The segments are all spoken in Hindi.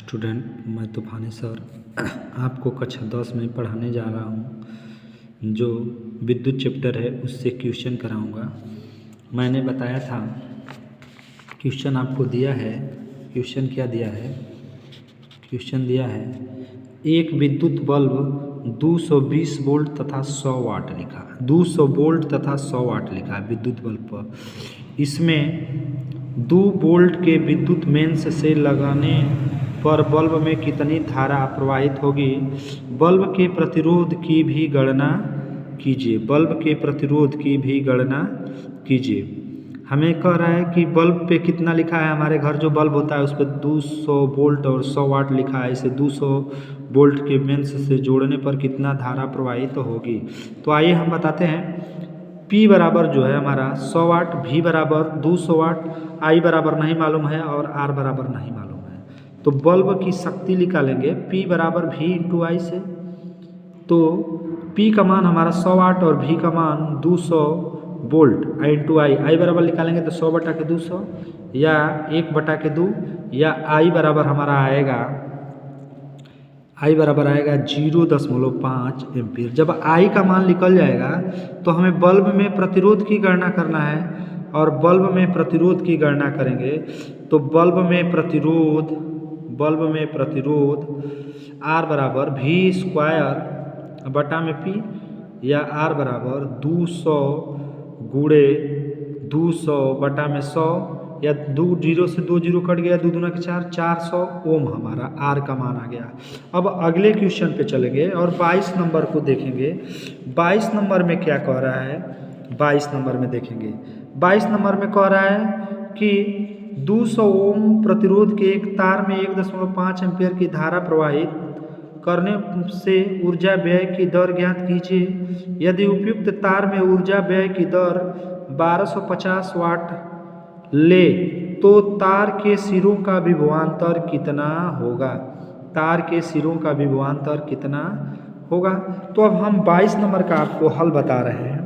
स्टूडेंट, मैं तूफानी सर आपको कक्षा 10 में पढ़ाने जा रहा हूँ। जो विद्युत चैप्टर है उससे क्वेश्चन कराऊंगा। मैंने बताया था क्वेश्चन आपको दिया है। क्वेश्चन क्या दिया है? क्वेश्चन दिया है एक विद्युत बल्ब 220 वोल्ट तथा 100 वाट लिखा, 200 वोल्ट तथा 100 वाट लिखा है विद्युत बल्ब पर। इसमें 2 वोल्ट के विद्युत मेंस से लगाने पर बल्ब में कितनी धारा प्रवाहित होगी? बल्ब के प्रतिरोध की भी गणना कीजिए। बल्ब के प्रतिरोध की भी गणना कीजिए। हमें कह रहा है कि बल्ब पे कितना लिखा है। हमारे घर जो बल्ब होता है उस पर 200 वोल्ट और 100 वाट लिखा है। इसे 200 वोल्ट के मेंस से जोड़ने पर कितना धारा प्रवाहित होगी? तो आइए हम बताते हैं। P बराबर जो है हमारा 100 वाट, V बराबर 200 वाट, I बराबर नहीं मालूम है और R बराबर नहीं मालूम है। तो बल्ब की शक्ति निकालेंगे P बराबर V इंटू I से। तो P का मान हमारा 100 वाट और V का मान 200 वोल्ट इंटू I बराबर निकालेंगे तो 100 बटा के 200 या 1 बटा के 2 या I बराबर हमारा आएगा 0.5 एम्पीयर। जब I का मान निकल जाएगा तो हमें बल्ब में प्रतिरोध की गणना करना है और बल्ब में प्रतिरोध की गणना करेंगे तो बल्ब में प्रतिरोध R बराबर V स्क्वायर बटा में P या R बराबर 200 गुणे 200 बटा में 100 या 2 जीरो से 2 जीरो कट गया, 2 दूना के 4, 400 ओम हमारा R का मान आ गया। अब अगले क्वेश्चन पे चलेंगे और 22 नंबर को देखेंगे। 22 नंबर में क्या कह रहा है? 22 नंबर में देखेंगे। 22 नंबर में कह रहा है कि 200 ओम प्रतिरोध के एक तार में 1.5 एम्पीयर की धारा प्रवाहित करने से ऊर्जा व्यय की दर ज्ञात कीजिए। यदि उपयुक्त तार में ऊर्जा व्यय की दर 1250 वाट ले तो तार के सिरों का विभवांतर कितना होगा? तार के सिरों का विभवांतर कितना होगा? तो अब हम 22 नंबर का आपको हल बता रहे हैं।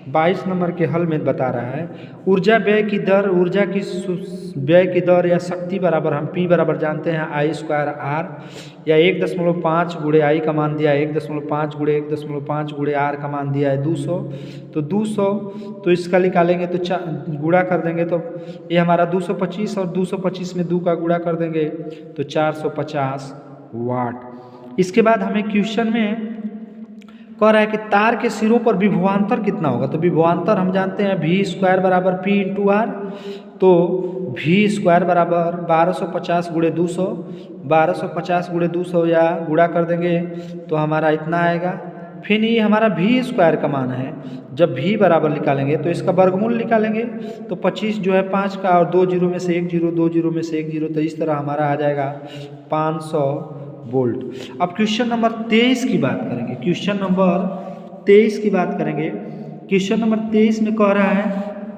22 नंबर के हल में बता रहा है ऊर्जा व्यय की दर, ऊर्जा की व्यय की दर या शक्ति बराबर हम P बराबर जानते हैं I स्क्वायर R या 1.5 गुणे I का मान दिया है 1.5 गुणे 1.5 गुणे R का मान दिया है 200। तो 200 तो इसका निकालेंगे तो गुणा कर देंगे तो ये हमारा 225 और 225 में 2 का गुणा कर देंगे तो 450 वाट। इसके बाद हमें क्वेश्चन में कह रहा है कि तार के सिरों पर विभवांतर कितना होगा? तो विभवांतर हम जानते हैं V स्क्वायर बराबर P इंटू R। तो V स्क्वायर बराबर 1250 गुणे 200, 1250 गुणे 200 या गुणा कर देंगे तो हमारा इतना आएगा। फिर ये हमारा V स्क्वायर का मान है। जब V बराबर निकालेंगे तो इसका वर्गमूल निकालेंगे तो 25 जो है 5 का और 2 जीरो में से 1 जीरो, 2 जीरो में से 1 जीरो, तो इस तरह हमारा आ जाएगा 500 वोल्ट। अब क्वेश्चन नंबर 23 की बात करेंगे। क्वेश्चन नंबर 23 की बात करेंगे। क्वेश्चन नंबर 23 में कह रहा है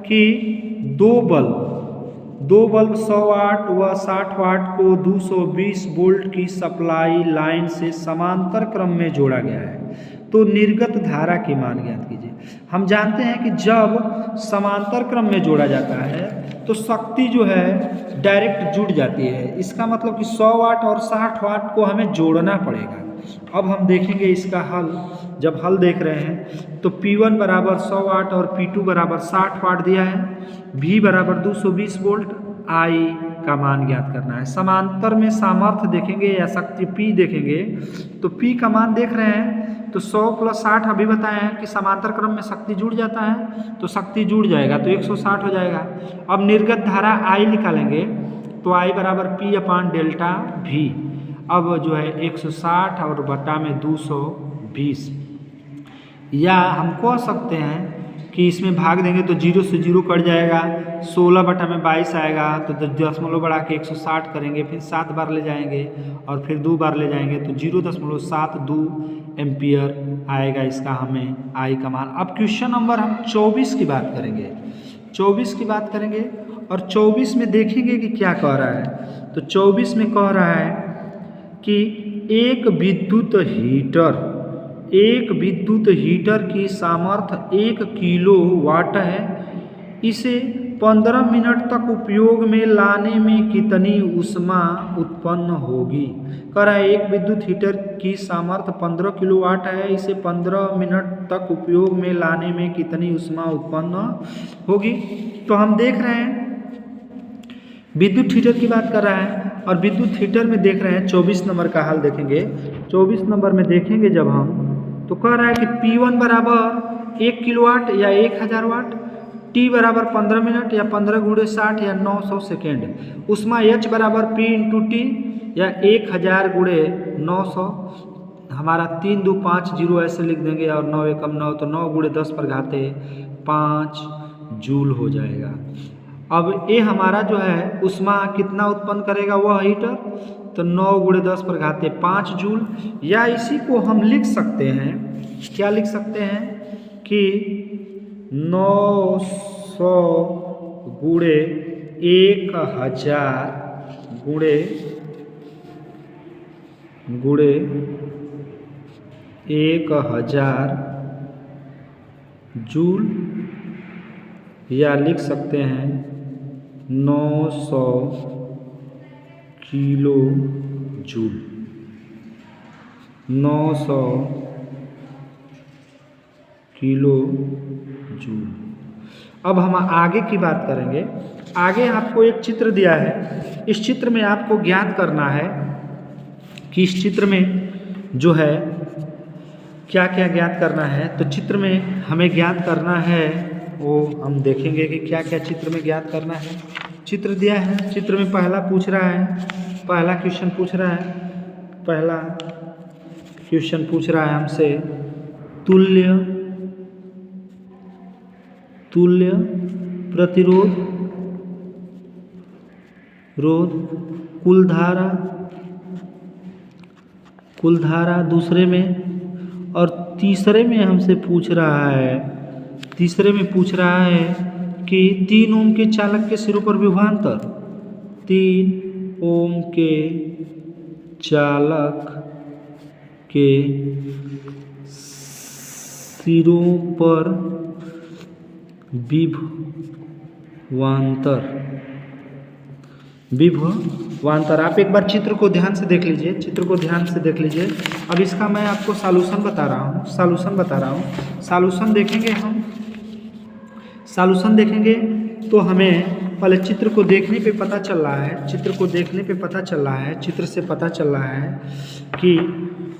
कि दो बल्ब 100 वाट व 60 वाट को 220 वोल्ट की सप्लाई लाइन से समांतर क्रम में जोड़ा गया है। तो निर्गत धारा की मान ज्ञात कीजिए। हम जानते हैं कि जब समांतर क्रम में जोड़ा जाता है तो शक्ति जो है डायरेक्ट जुड़ जाती है। इसका मतलब कि 100 वाट और 60 वाट को हमें जोड़ना पड़ेगा। अब हम देखेंगे इसका हल। जब हल देख रहे हैं तो P1 बराबर 100 वाट और P2 बराबर 60 वाट दिया है। V बराबर 220 वोल्ट, I का मान ज्ञात करना है। समांतर में सामर्थ्य देखेंगे या शक्ति P देखेंगे तो P का मान देख रहे हैं तो 100 प्लस 60 अभी बताए हैं कि समांतर क्रम में शक्ति जुड़ जाता है तो शक्ति जुड़ जाएगा तो 160 हो जाएगा। अब निर्गत धारा I निकालेंगे तो I बराबर P अपान डेल्टा V। अब जो है 160 और बटा में 220 या हम कह सकते हैं कि इसमें भाग देंगे तो 0 से 0 कट जाएगा, 16 बटा में 22 आएगा तो 10 बढ़ा के 160 करेंगे, फिर 7 बार ले जाएंगे और फिर 2 बार ले जाएंगे तो 0.72 एम्पियर आएगा इसका हमें I का मान। अब क्वेश्चन नंबर हम 24 की बात करेंगे। 24 की बात करेंगे और 24 में देखेंगे कि क्या कह रहा है। तो 24 में कह रहा है कि एक विद्युत हीटर की सामर्थ्य 1 किलो वाट है। इसे 15 मिनट तक उपयोग में लाने में कितनी ऊष्मा उत्पन्न होगी। कह रहा है एक विद्युत हीटर की सामर्थ्य 15 किलोवाट है, इसे 15 मिनट तक उपयोग में लाने में कितनी ऊष्मा उत्पन्न होगी। तो हम देख रहे हैं विद्युत हीटर की बात कर रहा है और विद्युत हीटर में देख रहे हैं 24 नंबर का हल देखेंगे। 24 नंबर में देखेंगे जब हम, तो कह रहा है कि P1 बराबर 1 किलोवाट या 1000 वाट, T बराबर 15 मिनट या 15 × 60 या 900 सेकेंड। ऊष्मा H बराबर P × T या 1000 × 900। हमारा 3 2 5 0 ऐसे लिख देंगे और 9 एकम 9, तो 9 × 10 पर घाते 5 जूल हो जाएगा। अब ये हमारा जो है ऊष्मा कितना उत्पन्न करेगा वह हीटर, तो 9 × 10 पर घाते 5 जूल। या इसी को हम लिख सकते हैं, क्या लिख सकते हैं कि 900 × 1000 × 1000 जूल, या लिख सकते हैं 900 किलो जूल। 900 kilo joule. अब हम आगे की बात करेंगे। आगे आपको एक चित्र दिया है, इस चित्र में आपको ज्ञात करना है कि इस चित्र में जो है क्या क्या ज्ञात करना है। तो चित्र में हमें ज्ञात करना है, वो हम देखेंगे कि क्या क्या चित्र में ज्ञात करना है। चित्र दिया है, चित्र में पहला पूछ रहा है, पहला क्वेश्चन पूछ रहा है, पहला क्वेश्चन पूछ रहा है हमसे तुल्य प्रतिरोध कुल धारा दूसरे में, और तीसरे में हमसे पूछ रहा है, तीसरे में पूछ रहा है कि 3 ओम के चालक के सिरों पर विभवांतर, 3 ओम के चालक के सिरों पर विभवांतर। आप एक बार चित्र को ध्यान से देख लीजिए, चित्र को ध्यान से देख लीजिए। अब इसका मैं आपको सॉल्यूशन बता रहा हूँ, सॉल्यूशन देखेंगे हम। सॉल्यूशन देखेंगे तो हमें पहले चित्र को देखने पे पता चल रहा है, चित्र से पता चल रहा है कि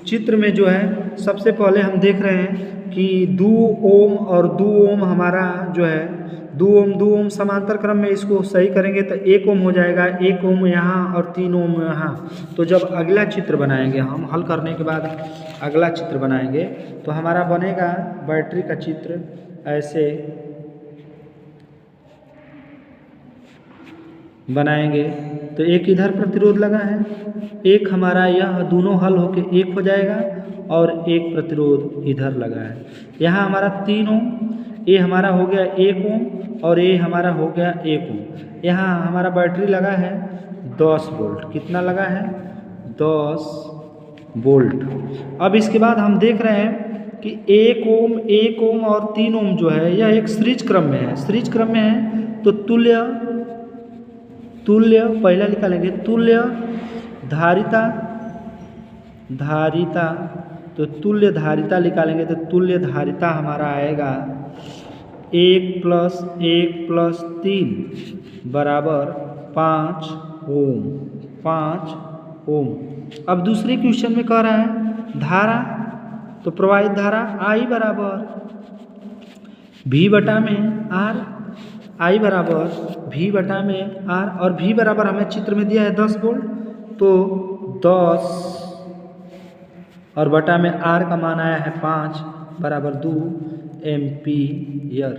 चित्र में जो है सबसे पहले हम देख रहे हैं कि 2 ओम और 2 ओम हमारा जो है 2 ओम समांतर क्रम में, इसको सही करेंगे तो 1 ओम हो जाएगा, 1 ओम यहाँ और 3 ओम यहाँ। तो जब अगला चित्र बनाएंगे हम, हल करने के बाद अगला चित्र बनाएंगे तो हमारा बनेगा बैटरी का चित्र ऐसे बनाएंगे। तो एक इधर प्रतिरोध लगा है, एक हमारा यह दोनों हल होके 1 हो जाएगा और एक प्रतिरोध इधर लगा है। यहाँ हमारा 3 ओम, ये हमारा हो गया 1 ओम और ये हमारा हो गया 1 ओम। यहाँ हमारा बैटरी लगा है 10 वोल्ट। कितना लगा है? 10 वोल्ट। अब इसके बाद हम देख रहे हैं कि 1 ओम और 3 ओम जो है यह एक सीरीज क्रम में है, तो तुल्य पहला निकालेंगे, तुल्य धारिता, तो तुल्य धारिता निकालेंगे तो तुल्य धारिता हमारा आएगा 1 + 1 + 3 बराबर 5 ओम। अब दूसरे क्वेश्चन में कह रहा है धारा, तो प्रवाहित धारा I बराबर V/R, I बराबर V/R, और V बराबर हमें चित्र में दिया है 10 वोल्ट, तो 10 और बटा में R का मान आया है 5 बराबर 2 एम्पियर।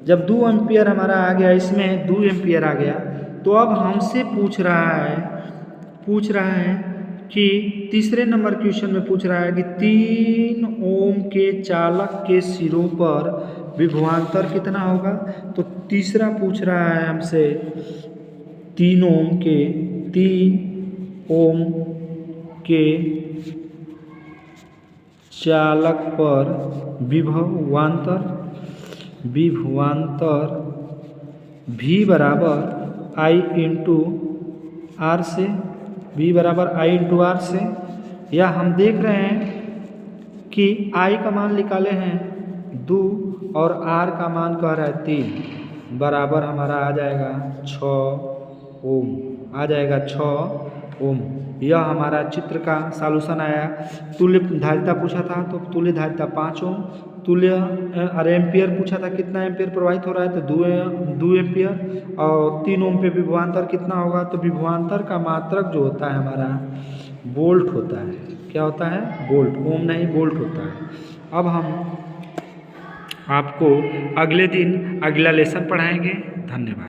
जब 2 एम्पियर हमारा आ गया, इसमें 2 एम्पियर आ गया, तो अब हमसे पूछ रहा है कि तीसरे नंबर क्वेश्चन में पूछ रहा है कि 3 ओम के चालक के सिरों पर विभवांतर कितना होगा। तो तीसरा पूछ रहा है हमसे 3 ओम के चालक V बराबर I इंटू आर से, V बराबर I इंटू आर से, या हम देख रहे हैं कि I का मान निकाले हैं 2 और R का मान कह रहा है 3, बराबर हमारा आ जाएगा 6 ओम, आ जाएगा 6 ओम। यह हमारा चित्र का सॉल्यूशन आया। तुल्य धारिता पूछा था तो तुल्य धारिता 5 ओम, तुल्य एम्पियर पूछा था कितना एम्पियर प्रवाहित हो रहा है तो 2 एम्पियर, और 3 ओम पे विभवांतर कितना होगा, तो विभवांतर का मात्रक जो होता है हमारा वोल्ट होता है। क्या होता है? वोल्ट, ओम नहीं वोल्ट होता है। अब हम आपको अगले दिन अगला लेसन पढ़ाएंगे। धन्यवाद।